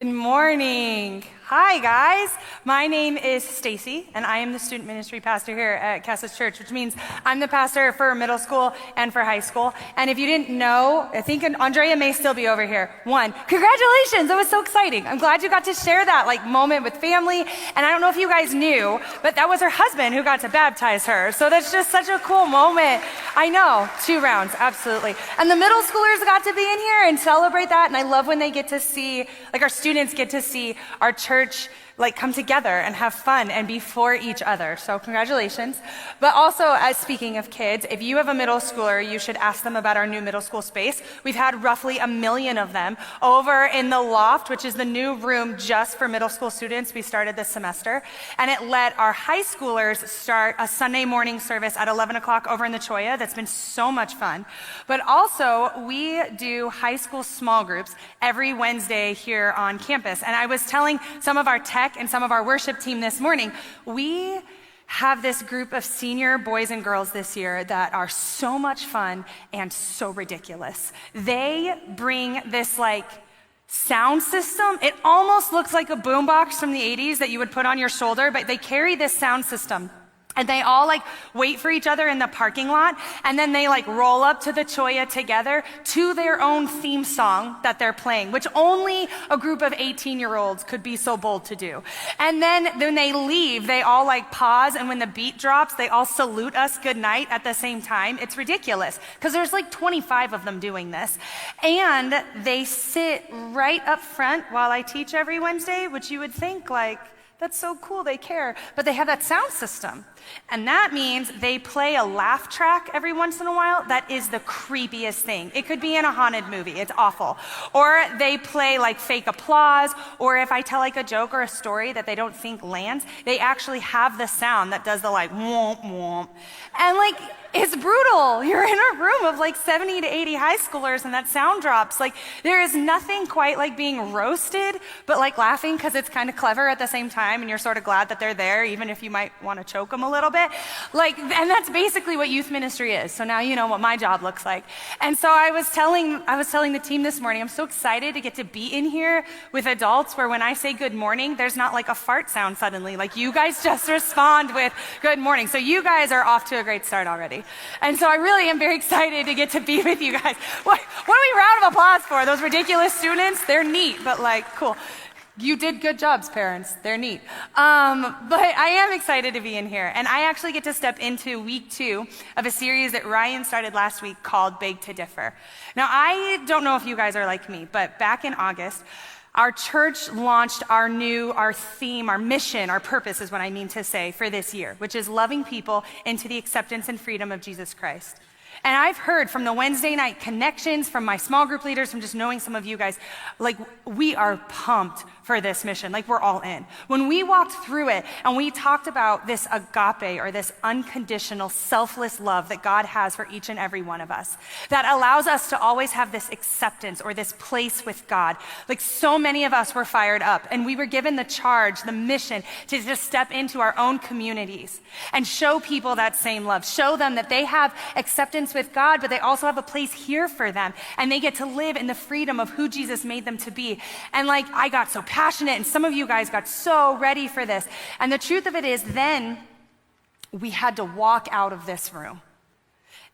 Good morning. Hi, guys. My name is Stacie, and I am the student ministry pastor here at Casas Church, which means I'm the pastor for middle school and for high school. And if you didn't know, I think Andrea may still be over here. Congratulations. That was so exciting. I'm glad you got to share that moment with family. And I don't know if you guys knew, but that was her husband who got to baptize her. So that's just such a cool moment. I know, 2 rounds, absolutely. And the middle schoolers got to be in here and celebrate that. And I love when they get to see, our students get to see our church come together and have fun and be for each other. So congratulations. But also, as speaking of kids, if you have a middle schooler, you should ask them about our new middle school space. We've had roughly 1 million of them over in the loft, which is the new room just for middle school students we started this semester. And it let our high schoolers start a Sunday morning service at 11 o'clock over in the Choya. That's been so much fun. But also, we do high school small groups every Wednesday here on campus. And I was telling some of our tech and some of our worship team this morning, we have this group of senior boys and girls this year that are so much fun and so ridiculous. They bring this sound system. It almost looks like a boombox from the 80s that you would put on your shoulder, but they carry this sound system. And they all wait for each other in the parking lot, and then they roll up to the Choya together to their own theme song that they're playing, which only a group of 18-year-olds could be so bold to do. And then when they leave, they all pause, and when the beat drops, they all salute us good night at the same time. It's ridiculous, because there's 25 of them doing this. And they sit right up front while I teach every Wednesday, which you would think that's so cool, they care. But they have that sound system. And that means they play a laugh track every once in a while that is the creepiest thing. It could be in a haunted movie. It's awful. Or they play fake applause. Or if I tell a joke or a story that they don't think lands, they actually have the sound that does the womp womp. And it's brutal. You're in a room of 70 to 80 high schoolers and that sound drops. There is nothing quite like being roasted, but laughing because it's kind of clever at the same time and you're sort of glad that they're there, even if you might want to choke them a little bit. And that's basically what youth ministry is. So now you know what my job looks like. And so I was telling the team this morning, I'm so excited to get to be in here with adults where when I say good morning, there's not a fart sound suddenly. You guys just respond with good morning. So you guys are off to a great start already. And so I really am very excited to get to be with you guys. What are we round of applause for? Those ridiculous students? They're neat, but cool. You did good jobs, parents. They're neat. But I am excited to be in here. And I actually get to step into week 2 of a series that Ryan started last week called Beg to Differ. Now, I don't know if you guys are like me, but back in August, our church launched our theme, our mission, our purpose is what I mean to say for this year, which is loving people into the acceptance and freedom of Jesus Christ. And I've heard from the Wednesday night connections, from my small group leaders, from just knowing some of you guys, we are pumped for this mission. We're all in. When we walked through it and we talked about this agape or this unconditional, selfless love that God has for each and every one of us, that allows us to always have this acceptance or this place with God. So many of us were fired up and we were given the charge, the mission to just step into our own communities and show people that same love, show them that they have acceptance with God, but they also have a place here for them and they get to live in the freedom of who Jesus made them to be. And I got so passionate and some of you guys got so ready for this. And the truth of it is then we had to walk out of this room.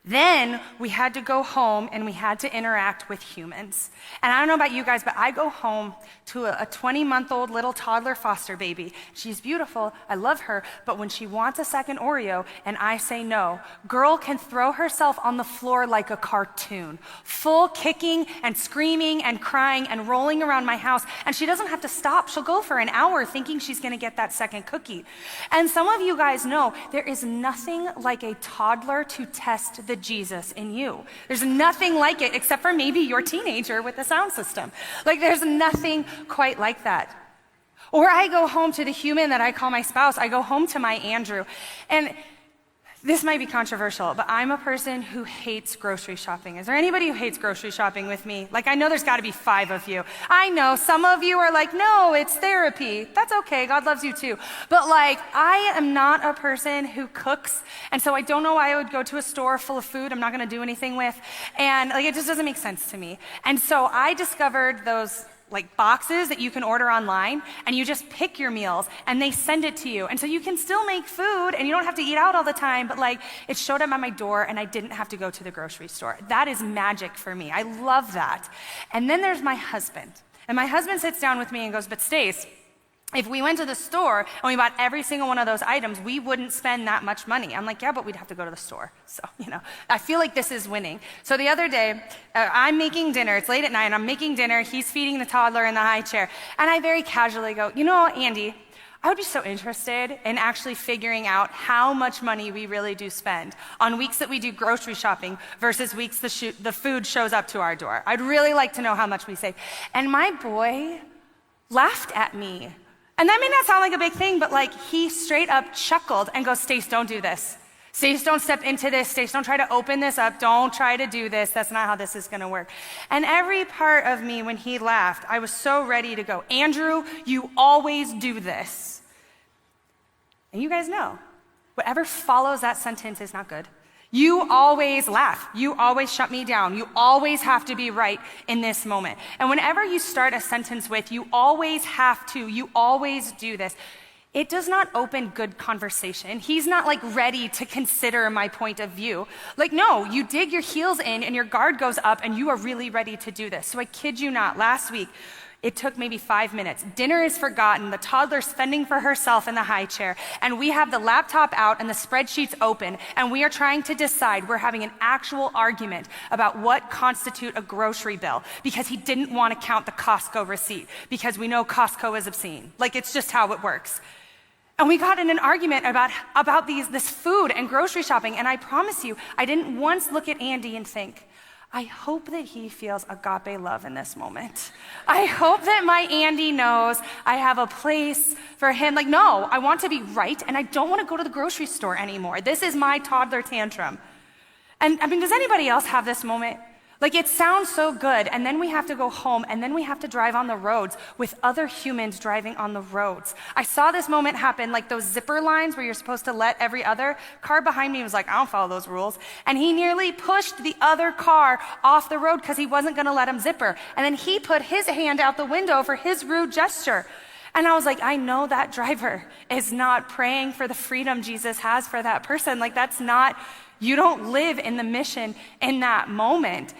Then we had to go home and we had to interact with humans. And I don't know about you guys, but I go home to a 20-month-old little toddler foster baby. She's beautiful, I love her, but when she wants a second Oreo and I say no, girl can throw herself on the floor like a cartoon, full kicking and screaming and crying and rolling around my house, and she doesn't have to stop. She'll go for an hour thinking she's gonna get that second cookie. And some of you guys know there is nothing like a toddler to test the Jesus in you. There's nothing like it except for maybe your teenager with the sound system. There's nothing quite like that. Or I go home to the human that I call my spouse. I go home to my Andrew. And this might be controversial, but I'm a person who hates grocery shopping. Is there anybody who hates grocery shopping with me? I know there's gotta be 5 of you. I know some of you are no, it's therapy. That's okay, God loves you too. But I am not a person who cooks, and so I don't know why I would go to a store full of food I'm not gonna do anything with. And it just doesn't make sense to me. And so I discovered those like boxes that you can order online, and you just pick your meals and they send it to you. And so you can still make food and you don't have to eat out all the time, but like it showed up at my door and I didn't have to go to the grocery store. That is magic for me. I love that. And then there's my husband. And my husband sits down with me and goes, but Stace, if we went to the store and we bought every single one of those items, we wouldn't spend that much money. I'm like, yeah, but we'd have to go to the store. So, I feel like this is winning. So the other day, I'm making dinner. It's late at night, and I'm making dinner. He's feeding the toddler in the high chair. And I very casually go, Andy, I would be so interested in actually figuring out how much money we really do spend on weeks that we do grocery shopping versus weeks the food shows up to our door. I'd really like to know how much we save. And my boy laughed at me. And that may not sound like a big thing, but like he straight up chuckled and goes, Stace, don't do this. Stace, don't step into this. Stace, don't try to open this up. Don't try to do this. That's not how this is gonna work. And every part of me, when he laughed, I was so ready to go, Andrew, you always do this. And you guys know, whatever follows that sentence is not good. You always laugh. You always shut me down. You always have to be right in this moment. And whenever you start a sentence with, you always have to, you always do this, it does not open good conversation. He's not like ready to consider my point of view. Like, no, you dig your heels in and your guard goes up and you are really ready to do this. So I kid you not, last week, it took maybe 5 minutes. Dinner is forgotten. The toddler's fending for herself in the high chair. And we have the laptop out and the spreadsheets open. And we are trying to decide. We're having an actual argument about what constitute a grocery bill. Because he didn't want to count the Costco receipt. Because we know Costco is obscene. Like, it's just how it works. And we got in an argument about this food and grocery shopping. And I promise you, I didn't once look at Andy and think, I hope that he feels agape love in this moment. I hope that my Andy knows I have a place for him. Like, no, I want to be right, and I don't want to go to the grocery store anymore. This is my toddler tantrum. And I mean, does anybody else have this moment? Like, it sounds so good, and then we have to go home, and then we have to drive on the roads with other humans driving on the roads. I saw this moment happen, like those zipper lines where you're supposed to let every other car behind me was like, I don't follow those rules. And he nearly pushed the other car off the road because he wasn't gonna let him zipper. And then he put his hand out the window for his rude gesture. And I was like, I know that driver is not praying for the freedom Jesus has for that person. Like, that's not, you don't live in the mission in that moment.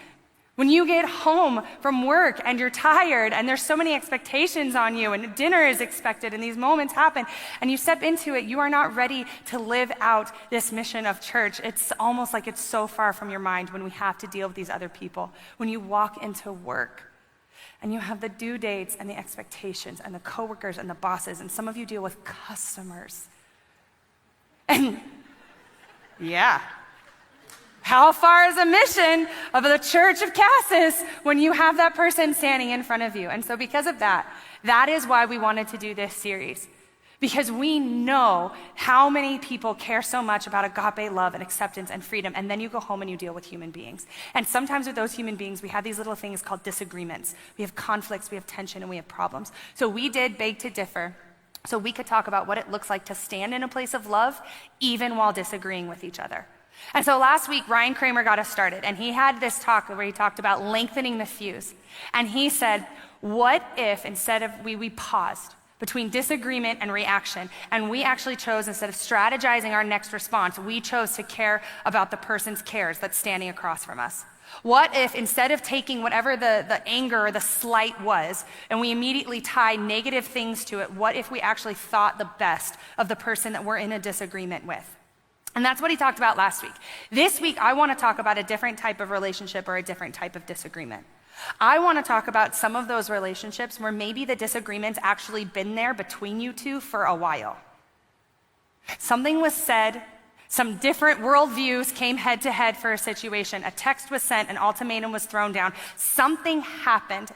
When you get home from work and you're tired and there's so many expectations on you and dinner is expected and these moments happen and you step into it, you are not ready to live out this mission of church. It's almost like it's so far from your mind when we have to deal with these other people. When you walk into work and you have the due dates and the expectations and the coworkers and the bosses, and some of you deal with customers. And yeah. How far is a mission of the Church of Cassis when you have that person standing in front of you? And so because of that is why we wanted to do this series. Because we know how many people care so much about agape love and acceptance and freedom, and then you go home and you deal with human beings. And sometimes with those human beings, we have these little things called disagreements. We have conflicts, we have tension, and we have problems. So we did Beg to Differ, so we could talk about what it looks like to stand in a place of love, even while disagreeing with each other. And so last week, Ryan Kramer got us started, and he had this talk where he talked about lengthening the fuse. And he said, what if instead of we paused between disagreement and reaction, and we actually chose, instead of strategizing our next response, we chose to care about the person's cares that's standing across from us? What if instead of taking whatever the anger or the slight was, and we immediately tie negative things to it, what if we actually thought the best of the person that we're in a disagreement with? And that's what he talked about last week. This week, I want to talk about a different type of relationship or a different type of disagreement. I want to talk about some of those relationships where maybe the disagreement's actually been there between you two for a while. Something was said, some different worldviews came head to head for a situation, a text was sent, an ultimatum was thrown down, something happened.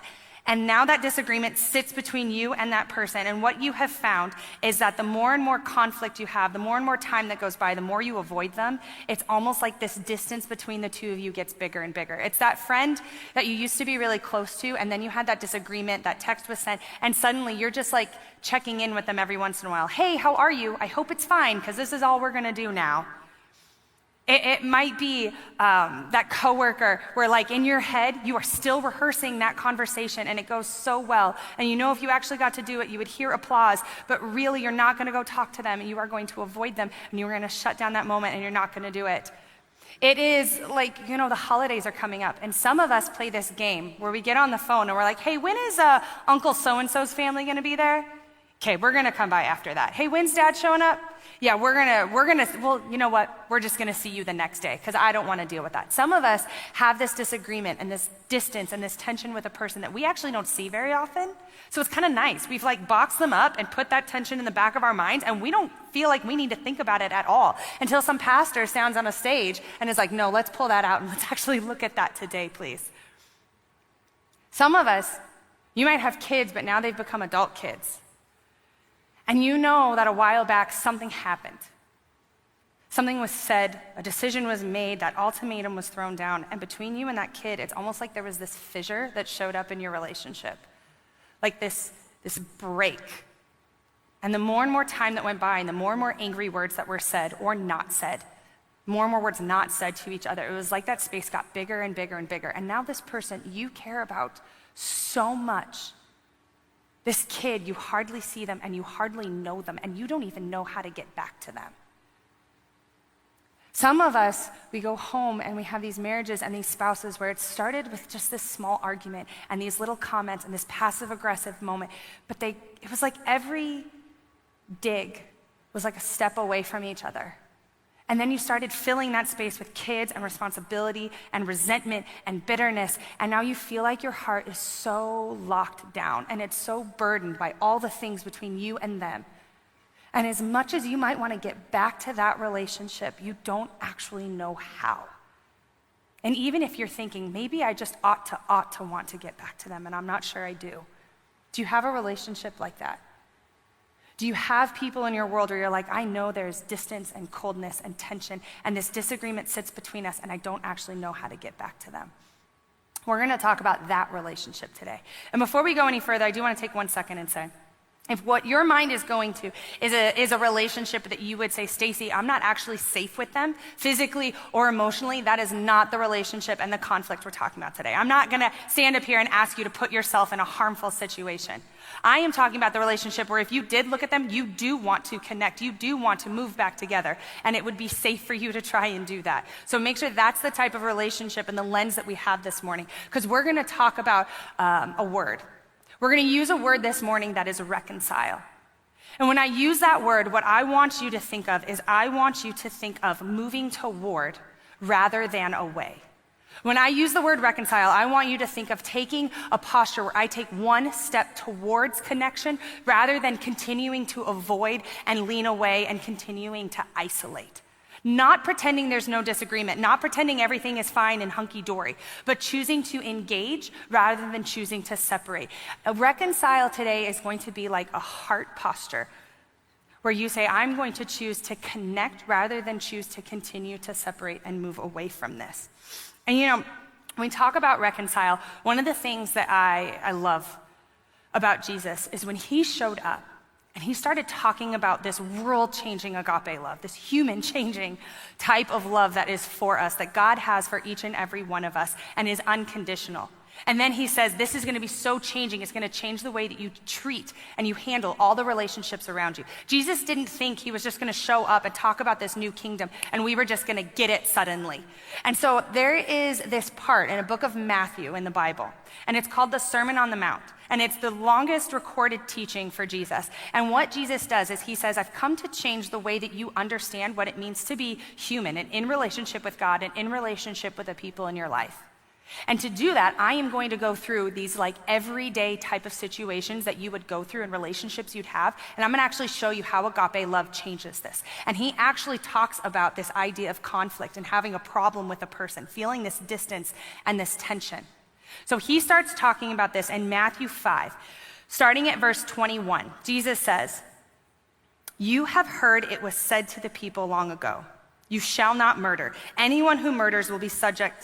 And now that disagreement sits between you and that person. And what you have found is that the more and more conflict you have, the more and more time that goes by, the more you avoid them, it's almost like this distance between the two of you gets bigger and bigger. It's that friend that you used to be really close to, and then you had that disagreement, that text was sent, and suddenly you're just like checking in with them every once in a while. Hey, how are you? I hope it's fine, because this is all we're gonna do now. It might be that coworker where like in your head, you are still rehearsing that conversation and it goes so well. And you know if you actually got to do it, you would hear applause, but really you're not gonna go talk to them and you are going to avoid them and you're gonna shut down that moment and you're not gonna do it. It is like, the holidays are coming up and some of us play this game where we get on the phone and we're like, hey, when is Uncle so-and-so's family gonna be there? Okay, we're gonna come by after that. Hey, when's Dad showing up? Yeah, well, you know what? We're just gonna see you the next day because I don't wanna deal with that. Some of us have this disagreement and this distance and this tension with a person that we actually don't see very often. So it's kind of nice. We've like boxed them up and put that tension in the back of our minds and we don't feel like we need to think about it at all until some pastor stands on a stage and is like, no, let's pull that out and let's actually look at that today, please. Some of us, you might have kids, but now they've become adult kids. And you know that a while back something happened. Something was said, a decision was made, that ultimatum was thrown down, and between you and that kid, it's almost like there was this fissure that showed up in your relationship. Like this break. And the more and more time that went by, and the more and more angry words that were said or not said, more and more words not said to each other, it was like that space got bigger and bigger and bigger. And now this person you care about so much, this kid, you hardly see them and you hardly know them and you don't even know how to get back to them. Some of us, we go home and we have these marriages and these spouses where it started with just this small argument and these little comments and this passive-aggressive moment, but it was like every dig was like a step away from each other. And then you started filling that space with kids and responsibility and resentment and bitterness. And now you feel like your heart is so locked down and it's so burdened by all the things between you and them. And as much as you might want to get back to that relationship, you don't actually know how. And even if you're thinking, maybe I just ought to want to get back to them, and I'm not sure I do. Do you have a relationship like that? Do you have people in your world where you're like, I know there's distance and coldness and tension, and this disagreement sits between us, and I don't actually know how to get back to them? We're going to talk about that relationship today. And before we go any further, I do want to take 1 second and say, if what your mind is going to is a relationship that you would say, Stacie, I'm not actually safe with them, physically or emotionally, that is not the relationship and the conflict we're talking about today. I'm not gonna stand up here and ask you to put yourself in a harmful situation. I am talking about the relationship where if you did look at them, you do want to connect, you do want to move back together, and it would be safe for you to try and do that. So make sure that's the type of relationship and the lens that we have this morning, because we're gonna talk about a word. We're going to use a word this morning that is reconcile. And when I use that word, what I want you to think of is I want you to think of moving toward rather than away. When I use the word reconcile, I want you to think of taking a posture where I take one step towards connection rather than continuing to avoid and lean away and continuing to isolate. Not pretending there's no disagreement, not pretending everything is fine and hunky-dory, but choosing to engage rather than choosing to separate. A reconcile today is going to be like a heart posture where you say, I'm going to choose to connect rather than choose to continue to separate and move away from this. And when we talk about reconcile, one of the things that I love about Jesus is when he showed up, and he started talking about this world-changing agape love, this human-changing type of love that is for us, that God has for each and every one of us, and is unconditional. And then he says, this is gonna be so changing, it's gonna change the way that you treat and you handle all the relationships around you. Jesus didn't think he was just gonna show up and talk about this new kingdom, and we were just gonna get it suddenly. And so there is this part in a book of Matthew in the Bible, and it's called the Sermon on the Mount. And it's the longest recorded teaching for Jesus. And what Jesus does is he says, I've come to change the way that you understand what it means to be human and in relationship with God and in relationship with the people in your life. And to do that, I am going to go through these like everyday type of situations that you would go through in relationships you'd have. And I'm gonna actually show you how agape love changes this. And he actually talks about this idea of conflict and having a problem with a person, feeling this distance and this tension. So he starts talking about this in Matthew 5, starting at verse 21. Jesus says, you have heard it was said to the people long ago, you shall not murder. Anyone who murders will be subject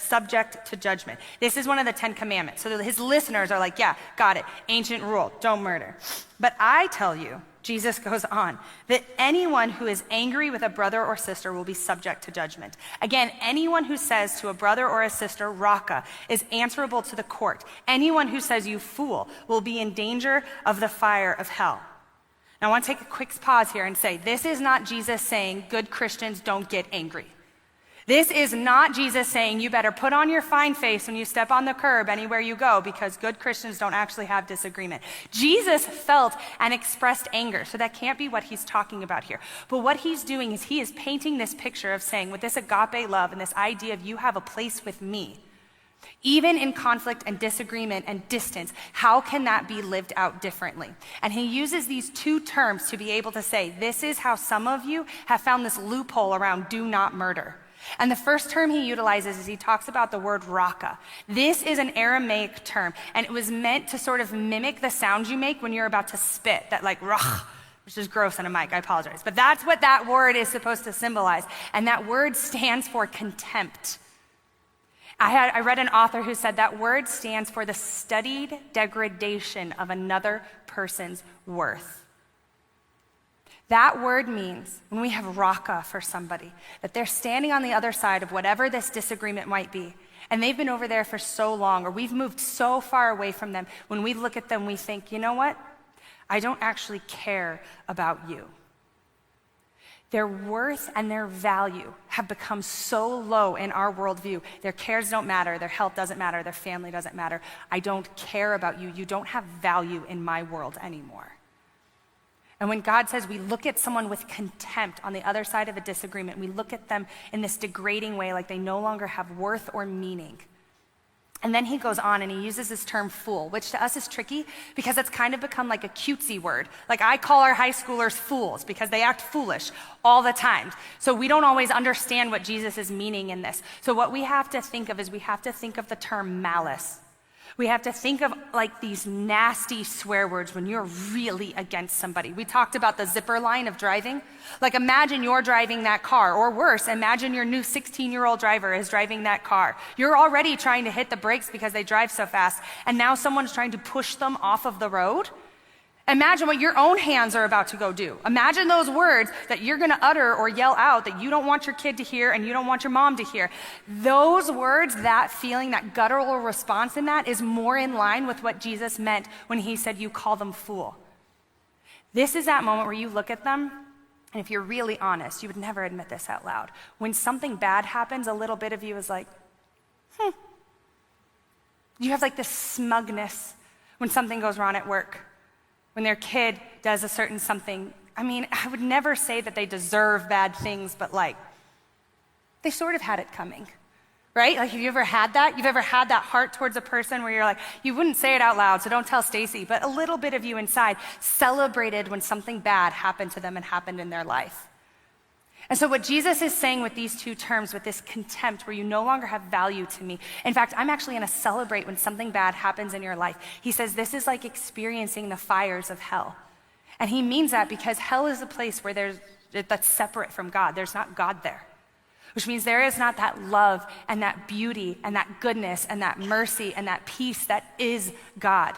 to judgment. This is one of the 10 commandments. So his listeners are like, yeah, got it. Ancient rule, don't murder. But I tell you Jesus goes on, that anyone who is angry with a brother or sister will be subject to judgment. Again, anyone who says to a brother or a sister, raka, is answerable to the court. Anyone who says you fool will be in danger of the fire of hell. Now, I want to take a quick pause here and say, this is not Jesus saying good Christians don't get angry. This is not Jesus saying you better put on your fine face when you step on the curb anywhere you go because good Christians don't actually have disagreement. Jesus felt and expressed anger, so that can't be what he's talking about here. But what he's doing is he is painting this picture of saying with this agape love and this idea of you have a place with me, even in conflict and disagreement and distance, how can that be lived out differently? And he uses these two terms to be able to say, this is how some of you have found this loophole around do not murder. And the first term he utilizes is he talks about the word raka. This is an Aramaic term, and it was meant to sort of mimic the sound you make when you're about to spit, that like rah, which is gross on a mic, I apologize. But that's what that word is supposed to symbolize. And that word stands for contempt. I read an author who said that word stands for the studied degradation of another person's worth. That word means, when we have raka for somebody, that they're standing on the other side of whatever this disagreement might be, and they've been over there for so long, or we've moved so far away from them, when we look at them, we think, you know what? I don't actually care about you. Their worth and their value have become so low in our worldview. Their cares don't matter, their health doesn't matter, their family doesn't matter. I don't care about you. You don't have value in my world anymore. And when God says we look at someone with contempt on the other side of a disagreement, we look at them in this degrading way, like they no longer have worth or meaning. And then he goes on and he uses this term fool, which to us is tricky because it's kind of become like a cutesy word. Like I call our high schoolers fools because they act foolish all the time. So we don't always understand what Jesus is meaning in this. So what we have to think of is we have to think of the term malice. We have to think of like these nasty swear words when you're really against somebody. We talked about the zipper line of driving. Like imagine you're driving that car, or worse, imagine your new 16-year-old driver is driving that car. You're already trying to hit the brakes because they drive so fast, and now someone's trying to push them off of the road. Imagine what your own hands are about to go do. Imagine those words that you're going to utter or yell out that you don't want your kid to hear and you don't want your mom to hear. Those words, that feeling, that guttural response in that is more in line with what Jesus meant when he said you call them fool. This is that moment where you look at them, and if you're really honest, you would never admit this out loud. When something bad happens, a little bit of you is like, You have like this smugness when something goes wrong at work. When their kid does a certain something, I mean, I would never say that they deserve bad things, but like, they sort of had it coming, right? Like, have you ever had that? You've ever had that heart towards a person where you're like, you wouldn't say it out loud, so don't tell Stacie, but a little bit of you inside celebrated when something bad happened to them and happened in their life. And so what Jesus is saying with these two terms, with this contempt where you no longer have value to me, in fact, I'm actually going to celebrate when something bad happens in your life. He says this is like experiencing the fires of hell. And he means that because hell is a place where that's separate from God. There's not God there, which means there is not that love and that beauty and that goodness and that mercy and that peace that is God.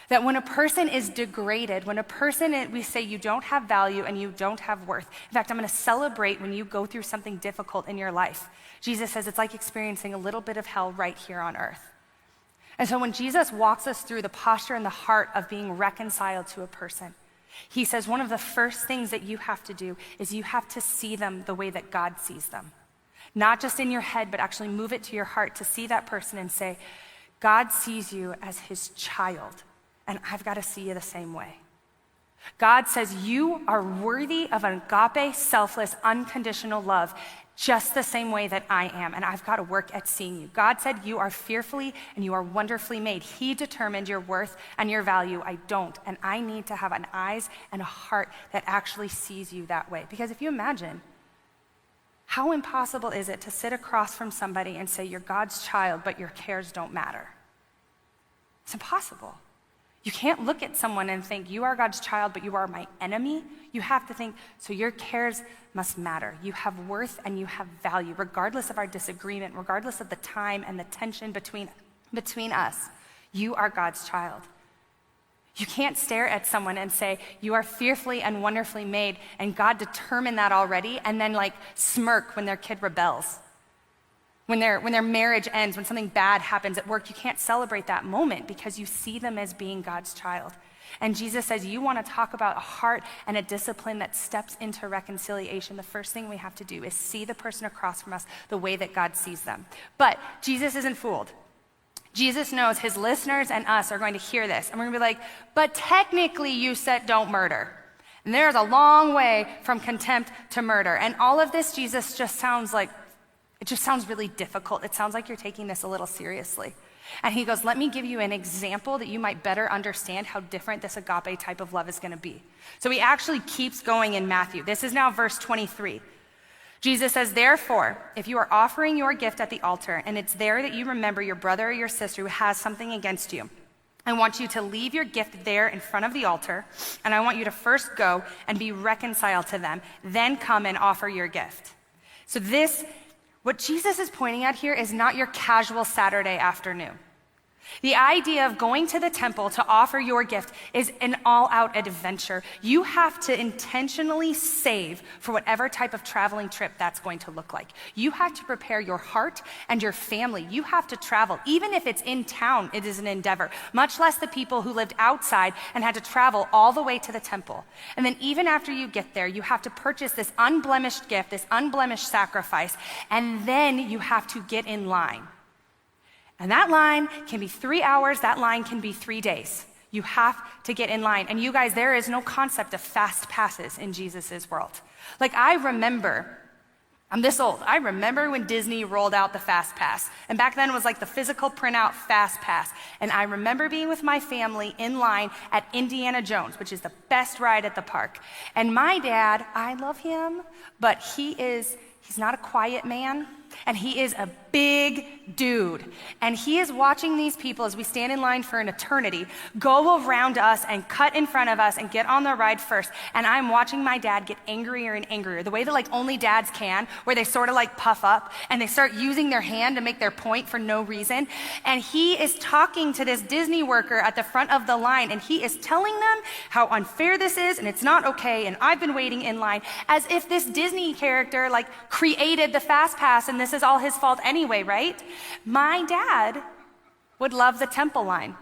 That when a person is degraded, when a person, we say you don't have value and you don't have worth. In fact, I'm going to celebrate when you go through something difficult in your life. Jesus says it's like experiencing a little bit of hell right here on earth. And so when Jesus walks us through the posture and the heart of being reconciled to a person, he says one of the first things that you have to do is you have to see them the way that God sees them. Not just in your head, but actually move it to your heart to see that person and say, God sees you as his child. And I've got to see you the same way. God says you are worthy of an agape, selfless, unconditional love, just the same way that I am, and I've got to work at seeing you. God said you are fearfully and you are wonderfully made. He determined your worth and your value. I don't, and I need to have an eyes and a heart that actually sees you that way. Because if you imagine, how impossible is it to sit across from somebody and say you're God's child, but your cares don't matter? It's impossible. You can't look at someone and think, you are God's child, but you are my enemy. You have to think, so your cares must matter. You have worth and you have value, regardless of our disagreement, regardless of the time and the tension between us. You are God's child. You can't stare at someone and say, you are fearfully and wonderfully made, and God determined that already, and then like smirk when their kid rebels. When their marriage ends, when something bad happens at work, you can't celebrate that moment because you see them as being God's child. And Jesus says, you want to talk about a heart and a discipline that steps into reconciliation. The first thing we have to do is see the person across from us the way that God sees them. But Jesus isn't fooled. Jesus knows his listeners and us are going to hear this. And we're going to be like, but technically you said don't murder. And there's a long way from contempt to murder. And all of this, Jesus, just sounds really difficult. It sounds like you're taking this a little seriously. And he goes, let me give you an example that you might better understand how different this agape type of love is going to be. So he actually keeps going in Matthew. This is now verse 23. Jesus says, therefore, if you are offering your gift at the altar and it's there that you remember your brother or your sister who has something against you, I want you to leave your gift there in front of the altar, and I want you to first go and be reconciled to them, then come and offer your gift. So what Jesus is pointing at here is not your casual Saturday afternoon. The idea of going to the temple to offer your gift is an all-out adventure. You have to intentionally save for whatever type of traveling trip that's going to look like. You have to prepare your heart and your family. You have to travel. Even if it's in town, it is an endeavor, much less the people who lived outside and had to travel all the way to the temple. And then even after you get there, you have to purchase this unblemished gift, this unblemished sacrifice, and then you have to get in line. And that line can be 3 hours, that line can be 3 days. You have to get in line. And you guys, there is no concept of fast passes in Jesus' world. Like I'm this old. I remember when Disney rolled out the fast pass. And back then it was like the physical printout fast pass. And I remember being with my family in line at Indiana Jones, which is the best ride at the park. And my dad, I love him, but he's not a quiet man. And he is a big dude. And he is watching these people as we stand in line for an eternity go around us and cut in front of us and get on the ride first. And I'm watching my dad get angrier and angrier, the way that like only dads can, where they sort of like puff up and they start using their hand to make their point for no reason. And he is talking to this Disney worker at the front of the line, and he is telling them how unfair this is and it's not okay, and I've been waiting in line, as if this Disney character like created the fast pass and this is all his fault anyway, right? My dad would love the temple line.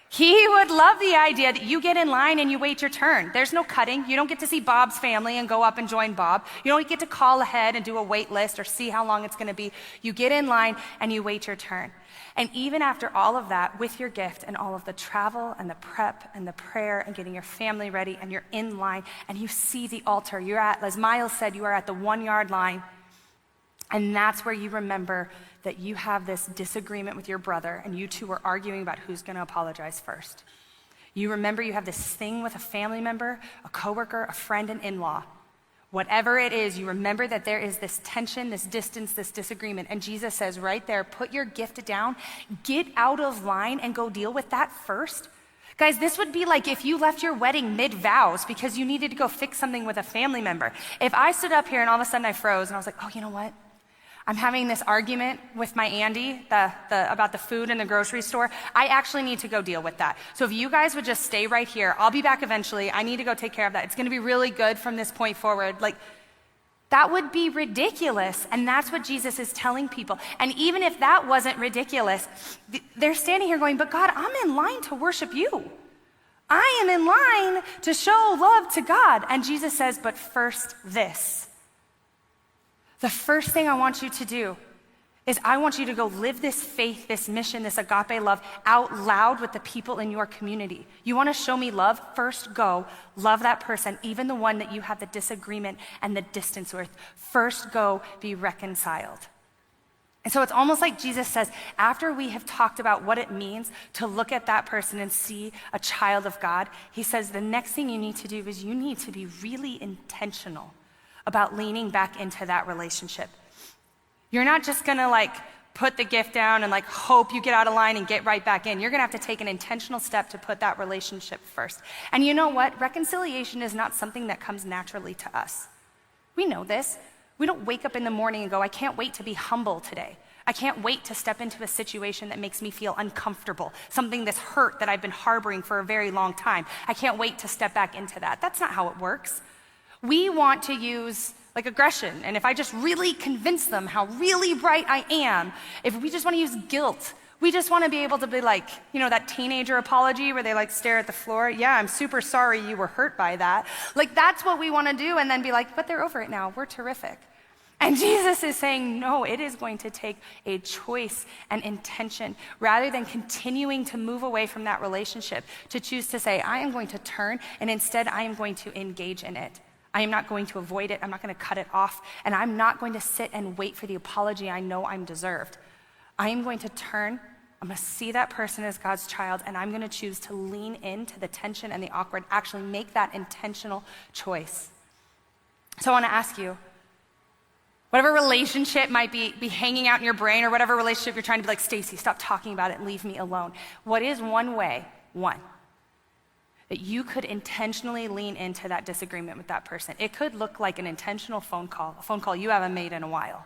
He would love the idea that you get in line and you wait your turn. There's no cutting. You don't get to see Bob's family and go up and join Bob. You don't get to call ahead and do a wait list or see how long it's going to be. You get in line and you wait your turn. And even after all of that, with your gift and all of the travel and the prep and the prayer and getting your family ready, and you're in line and you see the altar. You're at, as Miles said, you are at the 1 yard line. And that's where you remember that you have this disagreement with your brother and you two are arguing about who's going to apologize first. You remember you have this thing with a family member, a coworker, a friend, an in-law. Whatever it is, you remember that there is this tension, this distance, this disagreement. And Jesus says right there, put your gift down, get out of line and go deal with that first. Guys, this would be like if you left your wedding mid-vows because you needed to go fix something with a family member. If I stood up here and all of a sudden I froze and I was like, oh, you know what? I'm having this argument with my Andy about the food in the grocery store. I actually need to go deal with that. So if you guys would just stay right here, I'll be back eventually. I need to go take care of that. It's going to be really good from this point forward. Like, that would be ridiculous. And that's what Jesus is telling people. And even if that wasn't ridiculous, they're standing here going, but God, I'm in line to worship you. I am in line to show love to God. And Jesus says, but first this. The first thing I want you to do is I want you to go live this faith, this mission, this agape love out loud with the people in your community. You want to show me love? First go love that person, even the one that you have the disagreement and the distance with. First go be reconciled. And so it's almost like Jesus says, after we have talked about what it means to look at that person and see a child of God, he says the next thing you need to do is you need to be really intentional about leaning back into that relationship. You're not just gonna like put the gift down and like hope you get out of line and get right back in. You're gonna have to take an intentional step to put that relationship first. And you know what? Reconciliation is not something that comes naturally to us. We know this. We don't wake up in the morning and go, I can't wait to be humble today. I can't wait to step into a situation that makes me feel uncomfortable, something that's hurt that I've been harboring for a very long time. I can't wait to step back into that. That's not how it works. We want to use like aggression, and if I just really convince them how really right I am, if we just want to use guilt, we just want to be able to be like, that teenager apology where they like stare at the floor. Yeah, I'm super sorry you were hurt by that. Like that's what we want to do, and then be like, but they're over it now. We're terrific. And Jesus is saying, no, it is going to take a choice and intention rather than continuing to move away from that relationship, to choose to say, I am going to turn, and instead I am going to engage in it. I am not going to avoid it. I'm not going to cut it off, and I'm not going to sit and wait for the apology I know I'm deserved. I am going to turn, I'm going to see that person as God's child, and I'm going to choose to lean into the tension and the awkward, actually make that intentional choice. So I want to ask you, whatever relationship might be hanging out in your brain, or whatever relationship you're trying to be like, Stacie, stop talking about it, leave me alone. What is one way, that you could intentionally lean into that disagreement with that person? It could look like an intentional phone call, a phone call you haven't made in a while.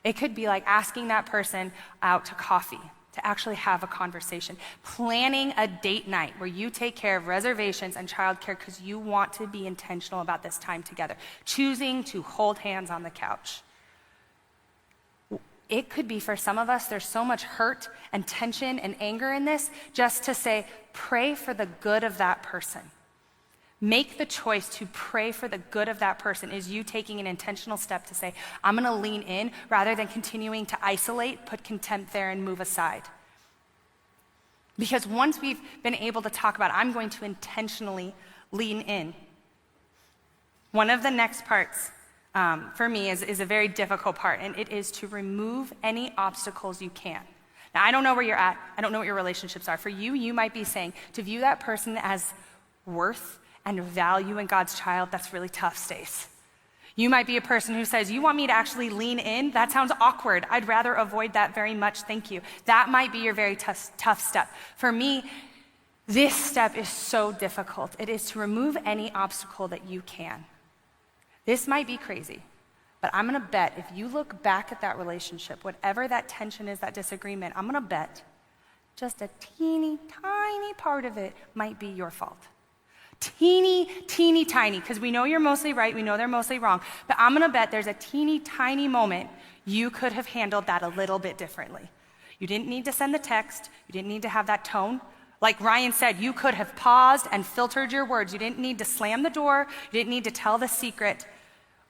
It could be like asking that person out to coffee, to actually have a conversation, planning a date night where you take care of reservations and childcare because you want to be intentional about this time together, choosing to hold hands on the couch. It could be for some of us, there's so much hurt and tension and anger in this, just to say, pray for the good of that person. Make the choice to pray for the good of that person is you taking an intentional step to say, I'm going to lean in rather than continuing to isolate, put contempt there, and move aside. Because once we've been able to talk about, I'm going to intentionally lean in, one of the next parts for me is a very difficult part, and it is to remove any obstacles you can. Now, I don't know where you're at. I don't know what your relationships are. For you, you might be saying to view that person as worth and value in God's child. That's really tough, Stace. You might be a person who says, you want me to actually lean in? That sounds awkward. I'd rather avoid that very much, thank you. That might be your very tough step. For me, this step is so difficult. It is to remove any obstacle that you can. This might be crazy, but I'm gonna bet if you look back at that relationship, whatever that tension is, that disagreement, I'm gonna bet just a teeny tiny part of it might be your fault. Teeny tiny, because we know you're mostly right, we know they're mostly wrong, but I'm gonna bet there's a teeny tiny moment you could have handled that a little bit differently. You didn't need to send the text, you didn't need to have that tone. Like Ryan said, you could have paused and filtered your words. You didn't need to slam the door, you didn't need to tell the secret.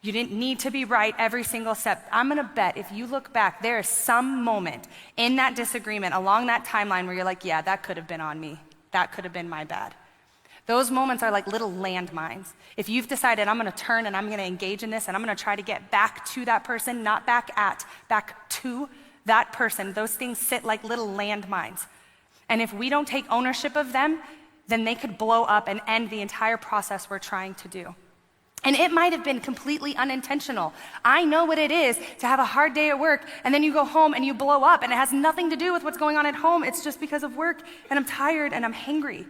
You didn't need to be right every single step. I'm gonna bet if you look back, there is some moment in that disagreement along that timeline where you're like, yeah, that could have been on me. That could have been my bad. Those moments are like little landmines. If you've decided I'm gonna turn and I'm gonna engage in this and I'm gonna try to get back to that person, not back to that person, those things sit like little landmines. And if we don't take ownership of them, then they could blow up and end the entire process we're trying to do. And it might have been completely unintentional. I know what it is to have a hard day at work and then you go home and you blow up, and it has nothing to do with what's going on at home. It's just because of work and I'm tired and I'm hangry.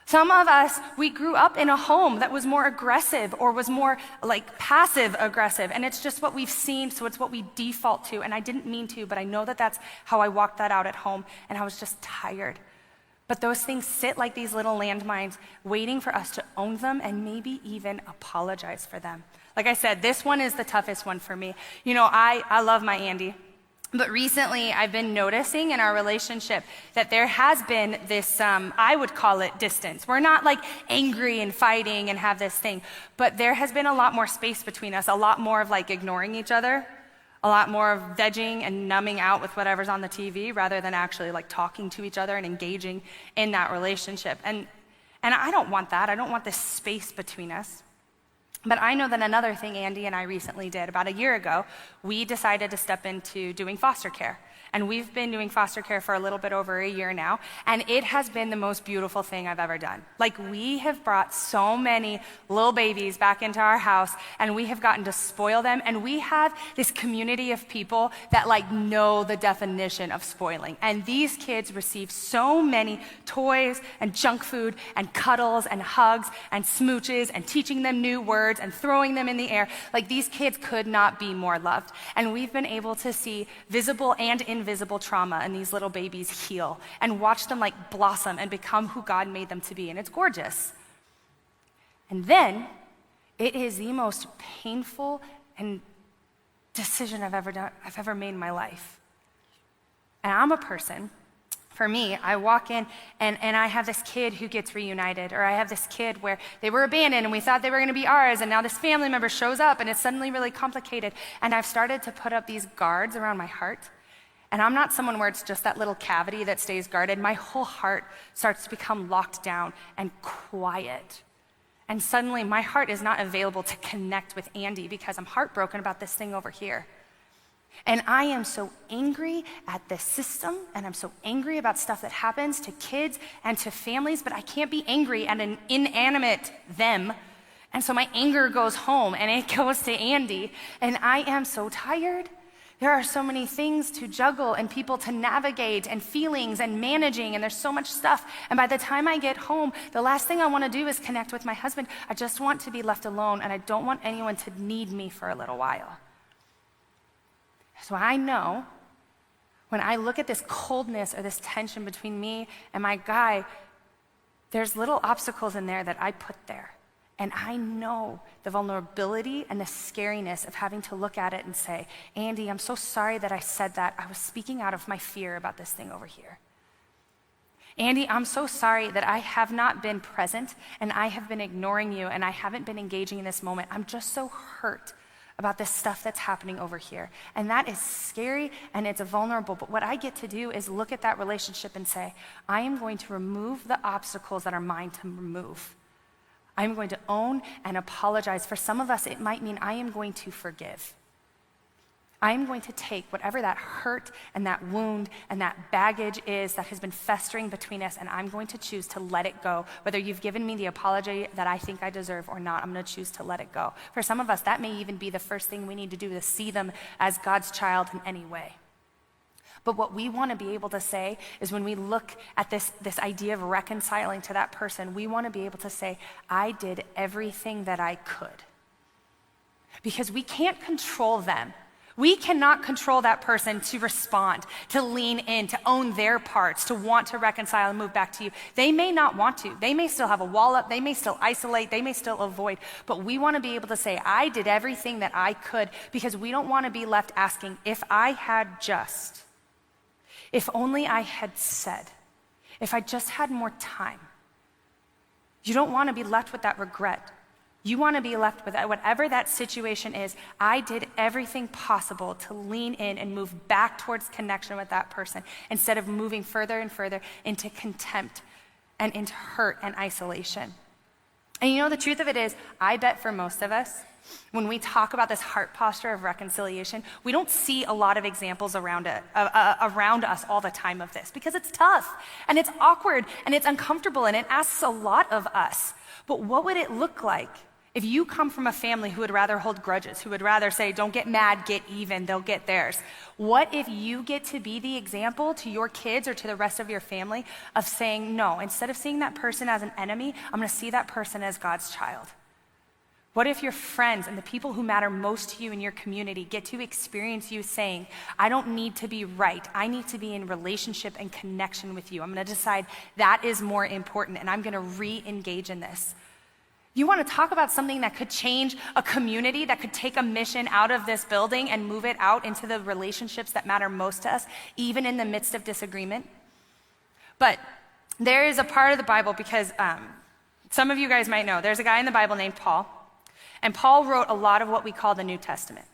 Some of us, we grew up in a home that was more aggressive or was more like passive aggressive, and it's just what we've seen, so it's what we default to. And I didn't mean to, but I know that that's how I walked that out at home, and I was just tired. But those things sit like these little landmines waiting for us to own them and maybe even apologize for them. Like I said, this one is the toughest one for me. You know, I love my Andy. But recently, I've been noticing in our relationship that there has been this, I would call it distance. We're not like angry and fighting and have this thing, but there has been a lot more space between us, a lot more of like ignoring each other, a lot more of vegging and numbing out with whatever's on the TV rather than actually like talking to each other and engaging in that relationship. And I don't want that. I don't want this space between us. But I know that another thing Andy and I recently did, about a year ago, we decided to step into doing foster care. And we've been doing foster care for a little bit over a year now, and it has been the most beautiful thing I've ever done. Like, we have brought so many little babies back into our house, and we have gotten to spoil them, and we have this community of people that know the definition of spoiling. And these kids receive so many toys and junk food and cuddles and hugs and smooches and teaching them new words and throwing them in the air. Like, these kids could not be more loved. And we've been able to see visible and invisible trauma in these little babies heal and watch them blossom and become who God made them to be. And it's gorgeous. And then it is the most painful and decision I've ever made in my life. And I'm a person, for me, I walk in and I have this kid who gets reunited, or I have this kid where they were abandoned and we thought they were gonna be ours, and now this family member shows up and it's suddenly really complicated. And I've started to put up these guards around my heart. And I'm not someone where it's just that little cavity that stays guarded. My whole heart starts to become locked down and quiet. And suddenly my heart is not available to connect with Andy because I'm heartbroken about this thing over here. And I am so angry at the system, and I'm so angry about stuff that happens to kids and to families, but I can't be angry at an inanimate them. And so my anger goes home and it goes to Andy, and I am so tired. There are so many things to juggle and people to navigate and feelings and managing, and there's so much stuff. And by the time I get home, the last thing I want to do is connect with my husband. I just want to be left alone, and I don't want anyone to need me for a little while. So I know when I look at this coldness or this tension between me and my guy, there's little obstacles in there that I put there. And I know the vulnerability and the scariness of having to look at it and say, Andy, I'm so sorry that I said that. I was speaking out of my fear about this thing over here. Andy, I'm so sorry that I have not been present and I have been ignoring you and I haven't been engaging in this moment. I'm just so hurt about this stuff that's happening over here. And that is scary and it's vulnerable. But what I get to do is look at that relationship and say, I am going to remove the obstacles that are mine to remove. I'm going to own and apologize. For some of us, it might mean I am going to forgive. I am going to take whatever that hurt and that wound and that baggage is that has been festering between us, and I'm going to choose to let it go. Whether you've given me the apology that I think I deserve or not, I'm going to choose to let it go. For some of us, that may even be the first thing we need to do, to see them as God's child in any way. But what we want to be able to say is when we look at this idea of reconciling to that person, we want to be able to say, I did everything that I could. Because we can't control them. We cannot control that person to respond, to lean in, to own their parts, to want to reconcile and move back to you. They may not want to. They may still have a wall up. They may still isolate. They may still avoid. But we want to be able to say, I did everything that I could, because we don't want to be left asking, if I had just, if only I had said, if I just had more time. You don't want to be left with that regret. You want to be left with whatever that situation is. I did everything possible to lean in and move back towards connection with that person instead of moving further and further into contempt and into hurt and isolation. And the truth of it is, I bet for most of us, when we talk about this heart posture of reconciliation, we don't see a lot of examples around us all the time of this, because it's tough and it's awkward and it's uncomfortable and it asks a lot of us. But what would it look like if you come from a family who would rather hold grudges, who would rather say, don't get mad, get even, they'll get theirs? What if you get to be the example to your kids or to the rest of your family of saying, no, instead of seeing that person as an enemy, I'm going to see that person as God's child? What if your friends and the people who matter most to you in your community get to experience you saying, I don't need to be right. I need to be in relationship and connection with you. I'm going to decide that is more important, and I'm going to re-engage in this. You want to talk about something that could change a community, that could take a mission out of this building and move it out into the relationships that matter most to us, even in the midst of disagreement? But there is a part of the Bible, because some of you guys might know, there's a guy in the Bible named Paul. And Paul wrote a lot of what we call the New Testament.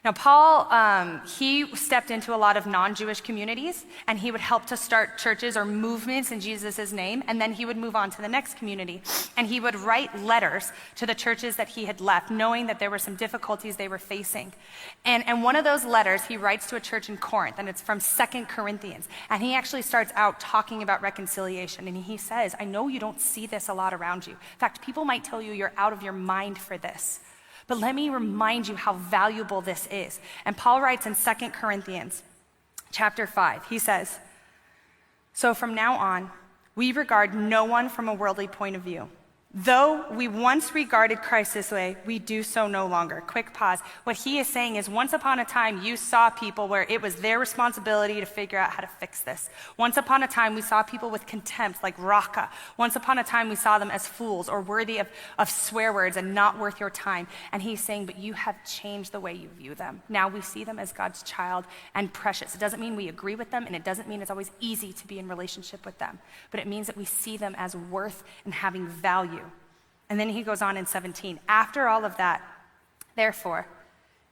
Now, Paul, he stepped into a lot of non-Jewish communities, and he would help to start churches or movements in Jesus' name, and then he would move on to the next community. And he would write letters to the churches that he had left, knowing that there were some difficulties they were facing. And one of those letters, he writes to a church in Corinth, and it's from 2 Corinthians. And he actually starts out talking about reconciliation, and he says, I know you don't see this a lot around you. In fact, people might tell you you're out of your mind for this. But let me remind you how valuable this is. And Paul writes in 2 Corinthians chapter 5, he says, so from now on, we regard no one from a worldly point of view. Though we once regarded Christ this way, we do so no longer. Quick pause. What he is saying is once upon a time, you saw people where it was their responsibility to figure out how to fix this. Once upon a time, we saw people with contempt like Raka. Once upon a time, we saw them as fools or worthy of swear words and not worth your time. And he's saying, but you have changed the way you view them. Now we see them as God's child and precious. It doesn't mean we agree with them, and it doesn't mean it's always easy to be in relationship with them. But it means that we see them as worth and having value. And then he goes on in 17, after all of that, therefore,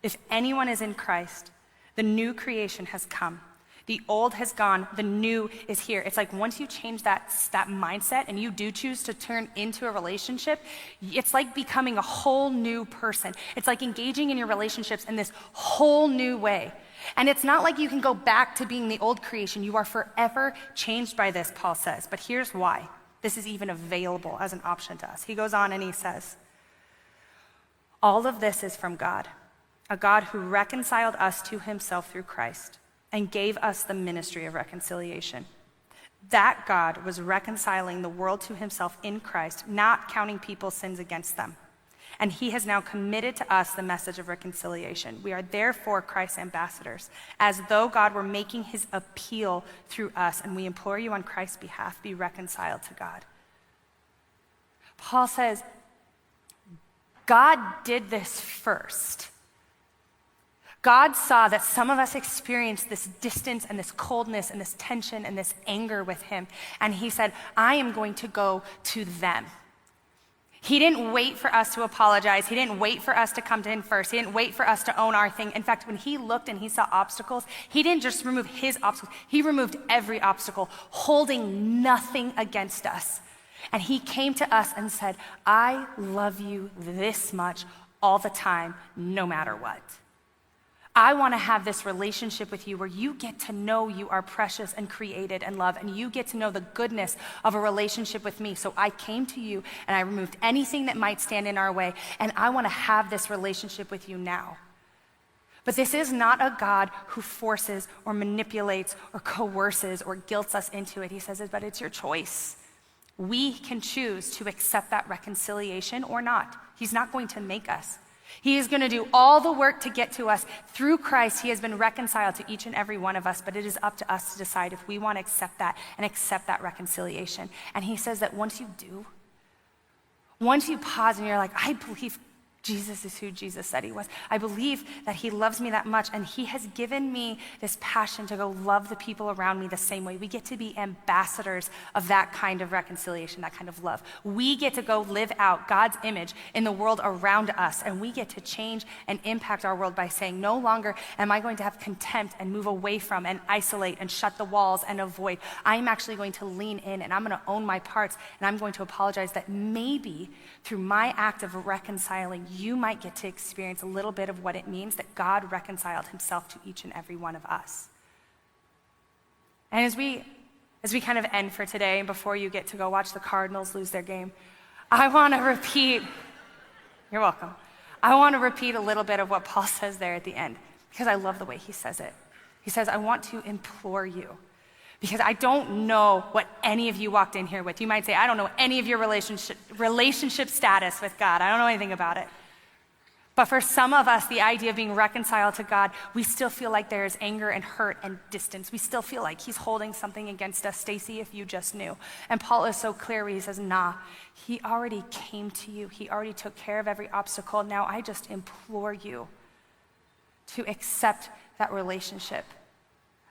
if anyone is in Christ, the new creation has come. The old has gone, the new is here. It's like once you change that mindset and you do choose to turn into a relationship, it's like becoming a whole new person. It's like engaging in your relationships in this whole new way. And it's not like you can go back to being the old creation. You are forever changed by this, Paul says. But here's why. This is even available as an option to us. He goes on and he says, all of this is from God, a God who reconciled us to himself through Christ and gave us the ministry of reconciliation. That God was reconciling the world to himself in Christ, not counting people's sins against them. And he has now committed to us the message of reconciliation. We are therefore Christ's ambassadors, as though God were making his appeal through us. And we implore you on Christ's behalf, be reconciled to God. Paul says, God did this first. God saw that some of us experienced this distance and this coldness and this tension and this anger with him. And he said, I am going to go to them. He didn't wait for us to apologize. He didn't wait for us to come to him first. He didn't wait for us to own our thing. In fact, when he looked and he saw obstacles, he didn't just remove his obstacles. He removed every obstacle, holding nothing against us. And he came to us and said, I love you this much all the time, no matter what. I want to have this relationship with you where you get to know you are precious and created and loved, and you get to know the goodness of a relationship with me. So I came to you and I removed anything that might stand in our way, and I want to have this relationship with you now. But this is not a God who forces or manipulates or coerces or guilts us into it. He says, but it's your choice. We can choose to accept that reconciliation or not. He's not going to make us. He is going to do all the work to get to us. Through Christ, he has been reconciled to each and every one of us, but it is up to us to decide if we want to accept that and accept that reconciliation. And he says that once you do, once you pause and you're like, I believe Jesus is who Jesus said he was. I believe that he loves me that much, and he has given me this passion to go love the people around me the same way. We get to be ambassadors of that kind of reconciliation, that kind of love. We get to go live out God's image in the world around us, and we get to change and impact our world by saying, no longer am I going to have contempt and move away from and isolate and shut the walls and avoid. I'm actually going to lean in, and I'm going to own my parts, and I'm going to apologize that maybe through my act of reconciling, you might get to experience a little bit of what it means that God reconciled himself to each and every one of us. And as we kind of end for today, and before you get to go watch the Cardinals lose their game, I want to repeat, you're welcome. I want to repeat a little bit of what Paul says there at the end, because I love the way he says it. He says, I want to implore you, because I don't know what any of you walked in here with. You might say, I don't know any of your relationship status with God. I don't know anything about it. But for some of us, the idea of being reconciled to God, we still feel like there is anger and hurt and distance. We still feel like he's holding something against us. Stacie, if you just knew. And Paul is so clear where he says, nah, he already came to you. He already took care of every obstacle. Now I just implore you to accept that relationship.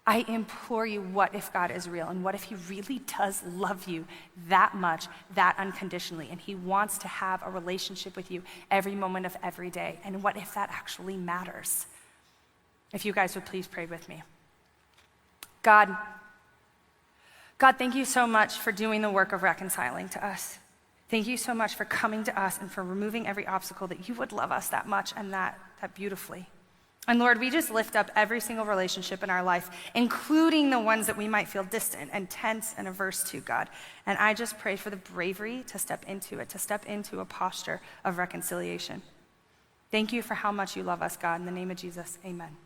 I implore you, what if God is real? And what if he really does love you that much, that unconditionally? And he wants to have a relationship with you every moment of every day. And what if that actually matters? If you guys would please pray with me. God, thank you so much for doing the work of reconciling to us. Thank you so much for coming to us and for removing every obstacle, that you would love us that much and that beautifully. And Lord, we just lift up every single relationship in our life, including the ones that we might feel distant and tense and averse to, God. And I just pray for the bravery to step into it, to step into a posture of reconciliation. Thank you for how much you love us, God. In the name of Jesus, amen.